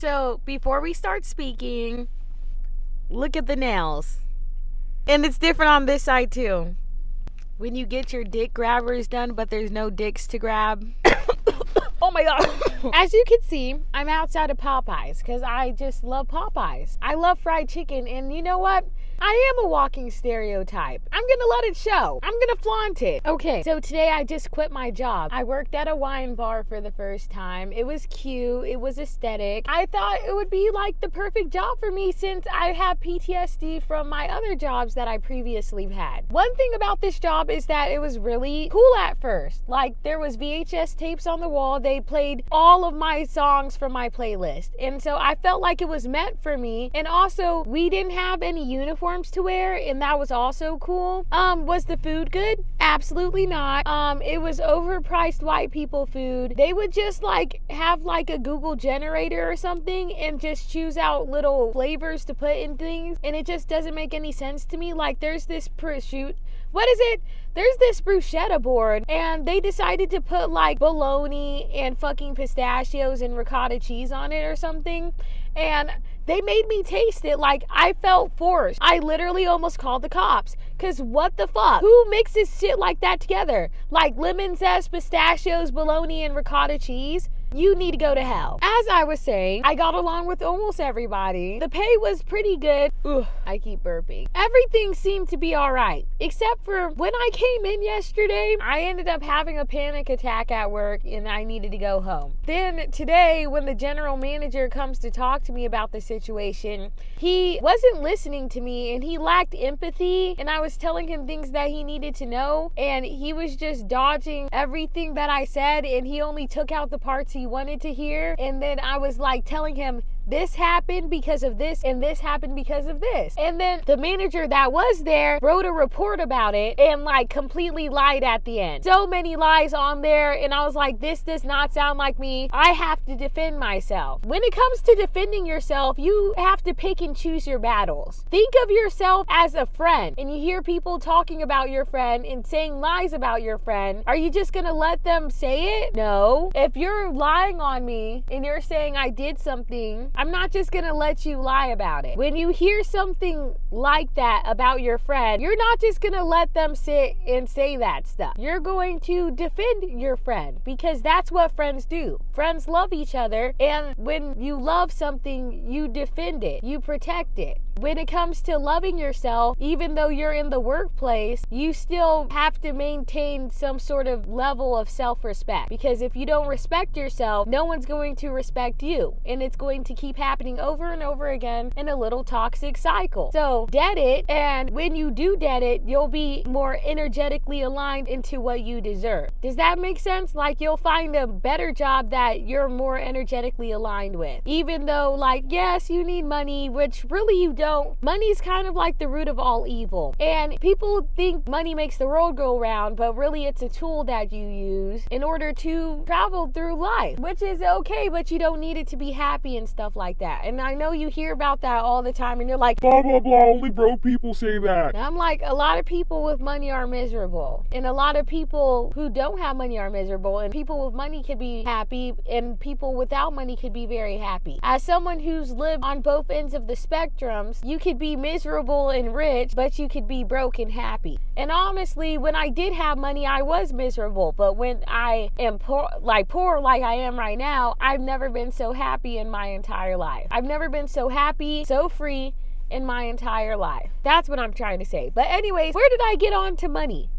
So before we start speaking, look at the nails. And it's different on this side too. When you get your dick grabbers done, but there's no dicks to grab. Oh my God. As you can see, I'm outside of Popeyes because I just love Popeyes. I love fried chicken, and you know what? I am a walking stereotype. I'm gonna let it show. I'm gonna flaunt it. Okay, so today I just quit my job. I worked at a wine bar for the first time. It was cute. It was aesthetic. I thought it would be like the perfect job for me since I have PTSD from my other jobs that I previously had. One thing about this job is that it was really cool at first. Like, there was VHS tapes on the wall. They played all of my songs from my playlist. And so I felt like it was meant for me. And also, we didn't have any uniforms to wear, and that was also cool. Was the food good? Absolutely not. It was overpriced white people food. They would just have a Google generator or something and just choose out little flavors to put in things, and it just doesn't make any sense to me. Like, there's this prosciutto. What is it? There's this bruschetta board, and they decided to put bologna and fucking pistachios and ricotta cheese on it or something, and they made me taste it like I felt forced. I literally almost called the cops, because what the fuck? Who mixes shit like that together? Like lemon zest, pistachios, bologna, and ricotta cheese? You need to go to hell. As I was saying, I got along with almost everybody. The pay was pretty good. Ugh, I keep burping. Everything seemed to be all right, except for when I came in yesterday, I ended up having a panic attack at work and I needed to go home. Then today, when the general manager comes to talk to me about the situation, he wasn't listening to me and he lacked empathy, and I was telling him things that he needed to know, and he was just dodging everything that I said, and he only took out the parts he wanted to hear. And then I was telling him, this happened because of this, and this happened because of this. And then the manager that was there wrote a report about it and completely lied at the end. So many lies on there, and I was like, this does not sound like me. I have to defend myself. When it comes to defending yourself, you have to pick and choose your battles. Think of yourself as a friend, and you hear people talking about your friend and saying lies about your friend. Are you just gonna let them say it? No. If you're lying on me and you're saying I did something, I'm not just gonna let you lie about it. When you hear something like that about your friend, you're not just gonna let them sit and say that stuff. You're going to defend your friend, because that's what friends do. Friends love each other, and when you love something, you defend it, you protect it. When it comes to loving yourself, even though you're in the workplace, you still have to maintain some sort of level of self-respect, because if you don't respect yourself, no one's going to respect you, and it's going to keep happening over and over again in a little toxic cycle. So dead it, and when you do dead it, you'll be more energetically aligned into what you deserve. Does that make sense? You'll find a better job that you're more energetically aligned with, even though yes, you need money, which really you don't. Money's kind of like the root of all evil, and people think money makes the world go round, but really it's a tool that you use in order to travel through life, which is okay, but you don't need it to be happy and stuff like that. And I know you hear about that all the time, and you're like, blah blah blah, only broke people say that. And I'm like, a lot of people with money are miserable, and a lot of people who don't have money are miserable, and people with money could be happy, and people without money could be very happy. As someone who's lived on both ends of the spectrums, you could be miserable and rich, but you could be broke and happy. And honestly, when I did have money, I was miserable, but when I am poor like I am right now, I've never been so happy in my entire life. I've never been so happy, so free in my entire life. That's what I'm trying to say. But anyways, where did I get on to money?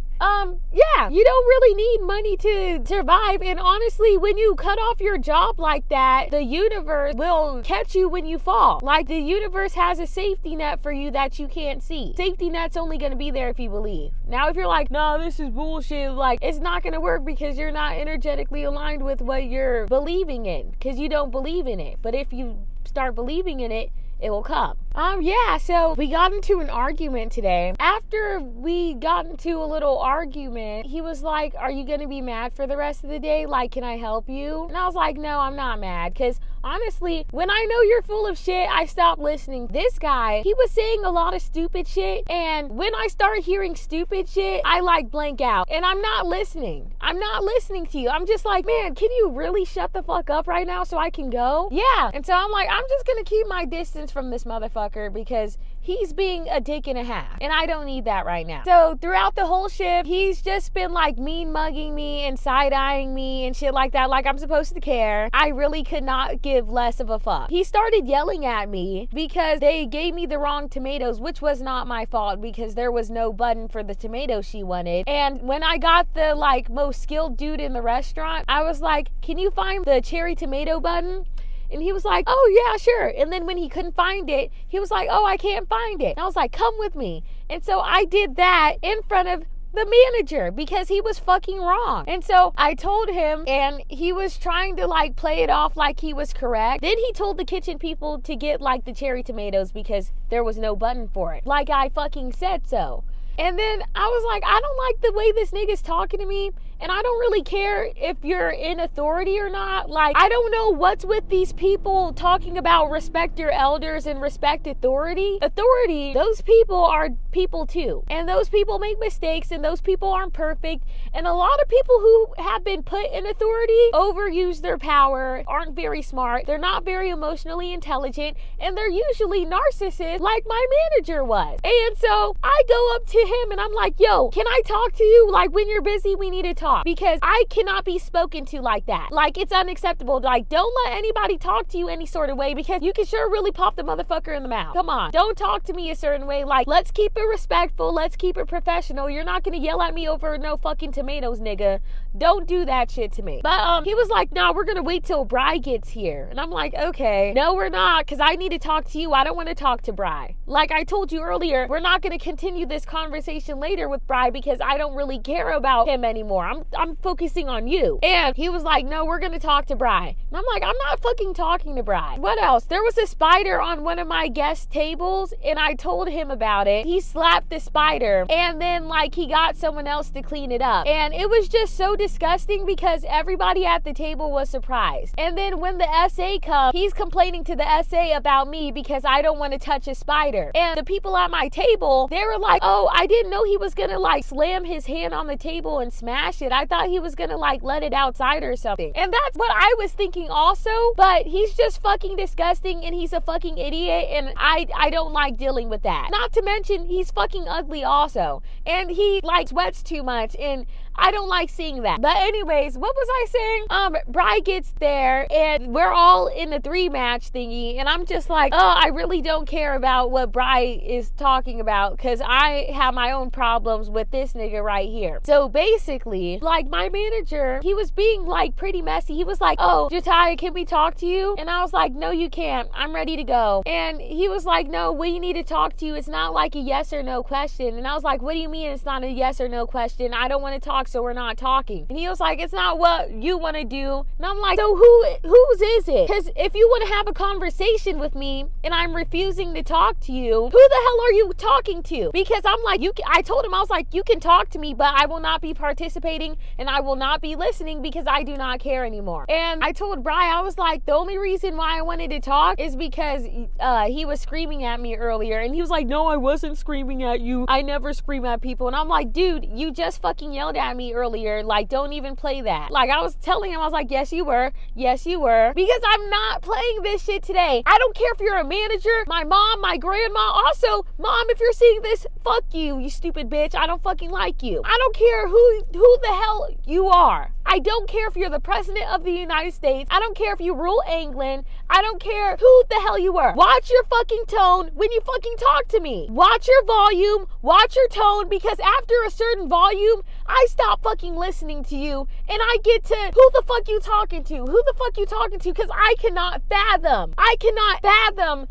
Yeah, you don't really need money to survive. And honestly, when you cut off your job like that, the universe will catch you when you fall. The universe has a safety net for you that you can't see. Safety net's only going to be there if you believe. Now, if you're like, no, this is bullshit, it's not going to work because you're not energetically aligned with what you're believing in, because you don't believe in it. But if you start believing in it, it will come. Yeah, so we got into an argument today. After we got into a little argument, he was like, are you going to be mad for the rest of the day? Can I help you? And I was like, no, I'm not mad, because honestly, when I know you're full of shit, I stop listening. This guy, he was saying a lot of stupid shit, and when I start hearing stupid shit, I like blank out, and I'm not listening. I'm not listening to you. I'm just like, man, can you really shut the fuck up right now so I can go? Yeah. And so I'm like, I'm just gonna keep my distance from this motherfucker because he's being a dick and a half, and I don't need that right now. So throughout the whole shift, he's just been like mean mugging me and side-eyeing me and shit like that, like I'm supposed to care. I really could not give less of a fuck. He started yelling at me because they gave me the wrong tomatoes, which was not my fault because there was no button for the tomatoes she wanted. And when I got the like most skilled dude in the restaurant, I was like, can you find the cherry tomato button? And he was like, oh yeah, sure. And then when he couldn't find it, he was like, oh, I can't find it. And I was like, come with me. And so I did that in front of the manager because he was fucking wrong. And so I told him, and he was trying to like play it off like he was correct. Then he told the kitchen people to get like the cherry tomatoes because there was no button for it, like I fucking said so. And then I was like, I don't like the way this nigga's talking to me. And I don't really care if you're in authority or not. Like, I don't know what's with these people talking about respect your elders and respect authority. Authority, those people are people too. And those people make mistakes and those people aren't perfect. And a lot of people who have been put in authority overuse their power, aren't very smart. They're not very emotionally intelligent. And they're usually narcissists like my manager was. And so I go up to him and I'm like, yo, can I talk to you? Like, when you're busy, we need to talk. Because I cannot be spoken to like that. Like, it's unacceptable. Like, don't let anybody talk to you any sort of way because you can sure really pop the motherfucker in the mouth. Come on. Don't talk to me a certain way. Like, let's keep it respectful. Let's keep it professional. You're not gonna yell at me over no fucking tomatoes, nigga. Don't do that shit to me. But he was like, nah, we're gonna wait till Bri gets here. And I'm like, okay. No, we're not, because I need to talk to you. I don't want to talk to Bri. Like I told you earlier, we're not gonna continue this conversation later with Bri because I don't really care about him anymore. I'm focusing on you. And he was like, no, we're gonna talk to Bri. And I'm like, I'm not fucking talking to Bri. What else? There was a spider on one of my guest tables and I told him about it. He slapped the spider and then like he got someone else to clean it up. And it was just so disgusting because everybody at the table was surprised. And then when the SA comes, he's complaining to the SA about me because I don't want to touch a spider. And the people at my table, they were like, oh, I didn't know he was gonna like slam his hand on the table and smash it. I thought he was gonna like let it outside or something. And that's what I was thinking also, but he's just fucking disgusting and he's a fucking idiot and I don't like dealing with that. Not to mention he's fucking ugly also. And he like sweats too much and I don't like seeing that. But anyways, what was I saying? Bri gets there and we're all in the 3-match thingy and I'm just like, oh, I really don't care about what Bri is talking about because I have my own problems with this nigga right here. So basically, like my manager, he was being like pretty messy. He was like, oh, Jatai, can we talk to you? And I was like, no, you can't. I'm ready to go. And he was like, no, we need to talk to you. It's not like a yes or no question. And I was like, what do you mean it's not a yes or no question? I don't want to talk, so we're not talking. And he was like, it's not what you want to do. And I'm like, so whose is it? Because if you want to have a conversation with me and I'm refusing to talk to you, who the hell are you talking to? Because I'm like, I told him, I was like, you can talk to me, but I will not be participating and I will not be listening because I do not care anymore. And I told Bri, I was like, the only reason why I wanted to talk is because he was screaming at me earlier. And he was like, no, I wasn't screaming at you. I never scream at people. And I'm like, dude, you just fucking yelled at me earlier. Like, don't even play that. Like, I was telling him, I was like, yes, you were. Yes, you were. Because I'm not playing this shit today. I don't care if you're a manager, my mom, my grandma. Also, mom, if you're seeing this, fuck you, you stupid bitch. I don't fucking like you. I don't care who the hell you are. I don't care if you're the president of the United States. I don't care if you rule England. I don't care who the hell you were. Watch your fucking tone when you fucking talk to me. Watch your volume. Watch your tone, because after a certain volume, I stop fucking listening to you and I get to who the fuck you talking to? Who the fuck you talking to? Because I cannot fathom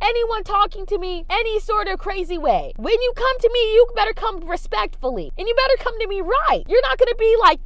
anyone talking to me any sort of crazy way. When you come to me, you better come respectfully and you better come to me right. You're not gonna be like,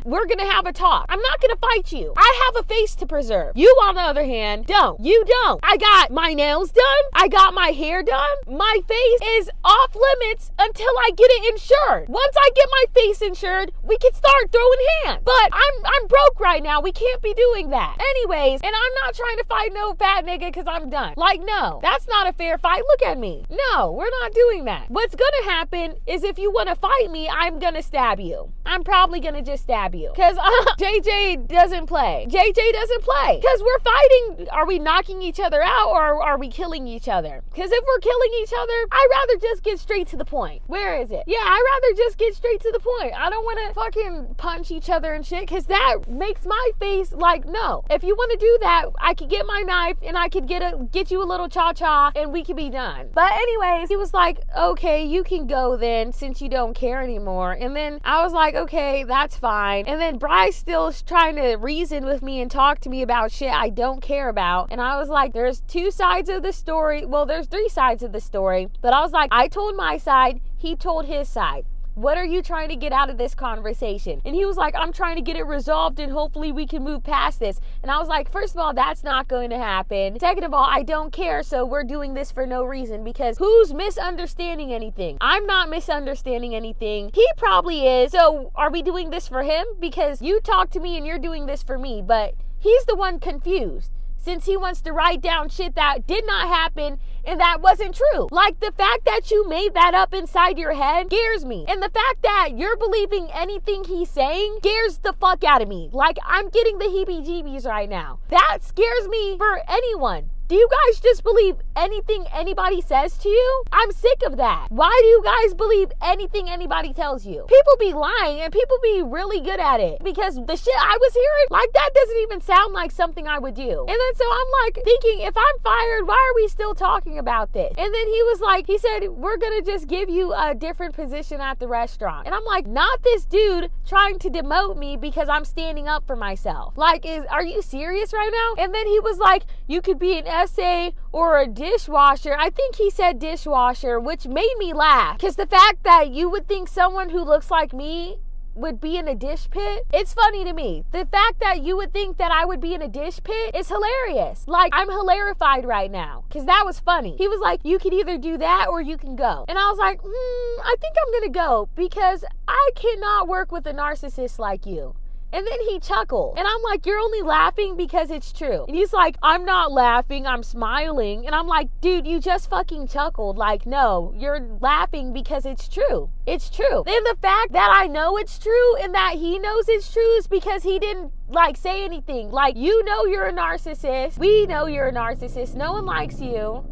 we're gonna have a talk. I'm not gonna fight you. I have a face to preserve. You, on the other hand, don't. You don't. I got my nails done. I got my hair done. My face is off limits until I get it insured. Once I get my face face insured, we could start throwing hands. But I'm broke right now. We can't be doing that. Anyways, and I'm not trying to fight no fat nigga because I'm done. Like, no, that's not a fair fight. Look at me. No, we're not doing that. What's gonna happen is if you want to fight me, I'm gonna stab you. I'm probably gonna just stab you. Because JJ doesn't play. JJ doesn't play. Because we're fighting. Are we knocking each other out or are we killing each other? Because if we're killing each other, I'd rather just get straight to the point. Where is it? Yeah, I'd rather just get straight to the point. I don't want to fucking punch each other and shit because that makes my face like, no. If you want to do that, I could get my knife and I could get you a little cha-cha and we could be done. But anyways, he was like, okay, you can go then since you don't care anymore. And then I was like, okay, that's fine. And then Bryce still is trying to reason with me and talk to me about shit I don't care about. And I was like, there's two sides of the story. Well, there's three sides of the story. But I was like, I told my side, he told his side. What are you trying to get out of this conversation? And he was like, I'm trying to get it resolved and hopefully we can move past this. And I was like, first of all, that's not going to happen. Second of all, I don't care. So we're doing this for no reason because who's misunderstanding anything? I'm not misunderstanding anything. He probably is. So are we doing this for him? Because you talk to me and you're doing this for me, but he's the one confused. Since he wants to write down shit that did not happen and that wasn't true. Like the fact that you made that up inside your head scares me. And the fact that you're believing anything he's saying scares the fuck out of me. Like I'm getting the heebie-jeebies right now. That scares me for anyone. Do you guys just believe anything anybody says to you? I'm sick of that. Why do you guys believe anything anybody tells you? People be lying and people be really good at it because the shit I was hearing, like that doesn't even sound like something I would do. And then so I'm like thinking, if I'm fired, why are we still talking about this? And then he was like, he said, we're gonna just give you a different position at the restaurant. And I'm like, not this dude trying to demote me because I'm standing up for myself. Like, are you serious right now? And then he was like, you could be an essay or a dishwasher. I think he said dishwasher, which made me laugh because the fact that you would think someone who looks like me would be in a dish pit, it's funny to me. The fact that you would think that I would be in a dish pit is hilarious. Like, I'm hilarified right now because that was funny. He was like, you could either do that or you can go. And I was like, I think I'm gonna go because I cannot work with a narcissist like you. And then he chuckled. And I'm like, you're only laughing because it's true. And he's like, I'm not laughing, I'm smiling. And I'm like, dude, you just fucking chuckled. Like, no, you're laughing because it's true. It's true. And the fact that I know it's true and that he knows it's true is because he didn't like say anything. Like, you know you're a narcissist. We know you're a narcissist. No one likes you.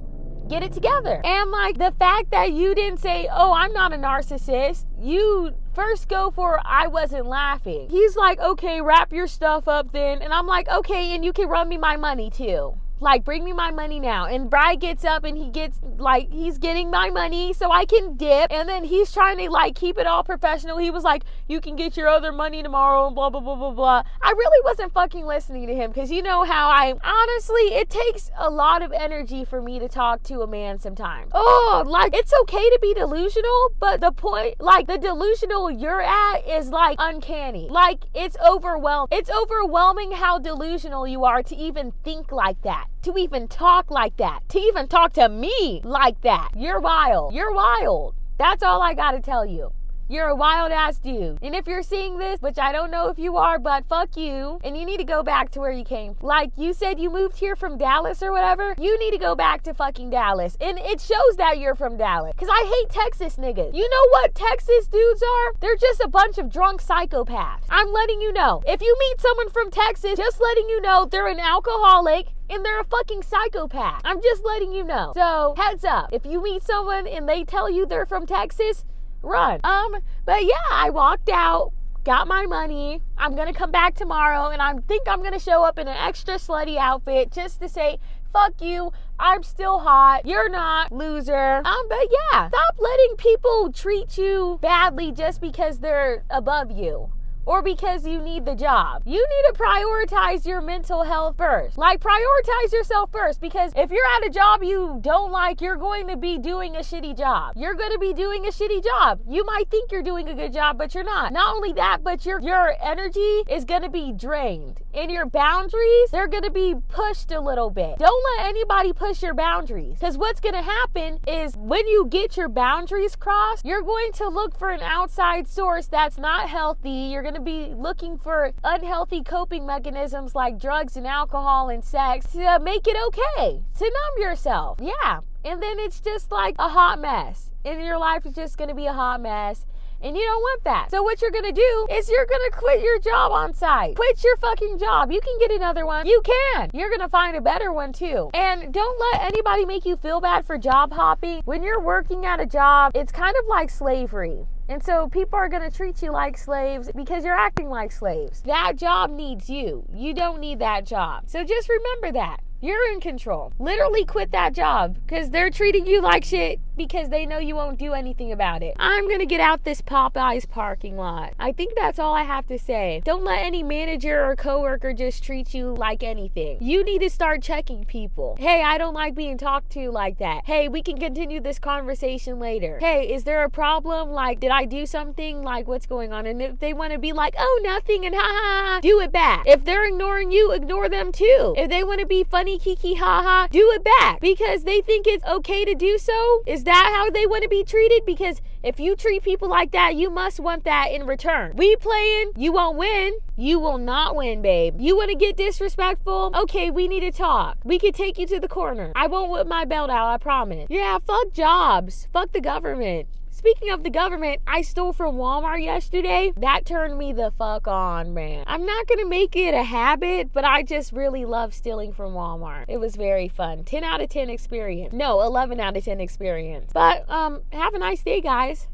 Get it together. And like the fact that you didn't say, oh, I'm not a narcissist. You first go for, I wasn't laughing. He's like, okay, wrap your stuff up then. And I'm like, okay, and you can run me my money too. Like, bring me my money now. And Brad gets up and he gets, like, he's getting my money so I can dip. And then he's trying to, like, keep it all professional. He was like, you can get your other money tomorrow and blah, blah, blah, blah, blah. I really wasn't fucking listening to him because you know how honestly, it takes a lot of energy for me to talk to a man sometimes. Oh, like, it's okay to be delusional, but the point, like, the delusional you're at is, like, uncanny. Like, it's overwhelming. It's overwhelming how delusional you are to even think like that. To even talk like that, to even talk to me like that. You're wild. You're wild. That's all I gotta tell you. You're a wild ass dude. And if you're seeing this, which I don't know if you are, but fuck you. And you need to go back to where you came from. Like you said you moved here from Dallas or whatever. You need to go back to fucking Dallas. And it shows that you're from Dallas. Because I hate Texas niggas. You know what Texas dudes are? They're just a bunch of drunk psychopaths. I'm letting you know. If you meet someone from Texas, just letting you know they're an alcoholic and they're a fucking psychopath. I'm just letting you know. So heads up. If you meet someone and they tell you they're from Texas, run. But yeah, I walked out, got my money. I'm gonna come back tomorrow and I think I'm gonna show up in an extra slutty outfit just to say, fuck you, I'm still hot, you're not, loser. But yeah, stop letting people treat you badly just because they're above you or because you need the job. You need to prioritize your mental health first. Like, prioritize yourself first, because if you're at a job you don't like, you're going to be doing a shitty job. You're going to be doing a shitty job. You might think you're doing a good job, but you're not. Not only that, but your energy is going to be drained, and your boundaries, they're going to be pushed a little bit. Don't let anybody push your boundaries, because what's going to happen is when you get your boundaries crossed, you're going to look for an outside source that's not healthy. You're going to be looking for unhealthy coping mechanisms like drugs and alcohol and sex to make it okay, to numb yourself. Yeah. And then it's just like a hot mess, and your life is just going to be a hot mess. And you don't want that. So what you're going to do is you're going to quit your job on site. Quit your fucking job. You can get another one. You can. You're going to find a better one too. And don't let anybody make you feel bad for job hopping. When you're working at a job, it's kind of like slavery. And so people are going to treat you like slaves because you're acting like slaves. That job needs you. You don't need that job. So just remember that. You're in control. Literally quit that job because they're treating you like shit because they know you won't do anything about it. I'm going to get out this Popeyes parking lot. I think that's all I have to say. Don't let any manager or coworker just treat you like anything. You need to start checking people. Hey, I don't like being talked to like that. Hey, we can continue this conversation later. Hey, is there a problem? Like, did I do something? Like, what's going on? And if they want to be like, oh, nothing, and ha ha ha, do it back. If they're ignoring you, ignore them too. If they want to be funny, kiki ha ha, do it back because they think it's okay to do so. Is that how they want to be treated? Because if you treat people like that, you must want that in return. We playing, you won't win. You will not win, babe. You want to get disrespectful? Okay, we need to talk. We could take you to the corner. I won't whip my belt out, I promise. Yeah, fuck jobs. Fuck the government. Speaking of the government, I stole from Walmart yesterday. That turned me the fuck on, man. I'm not gonna make it a habit, but I just really love stealing from Walmart. It was very fun. 10 out of 10 experience. No, 11 out of 10 experience. But have a nice day, guys.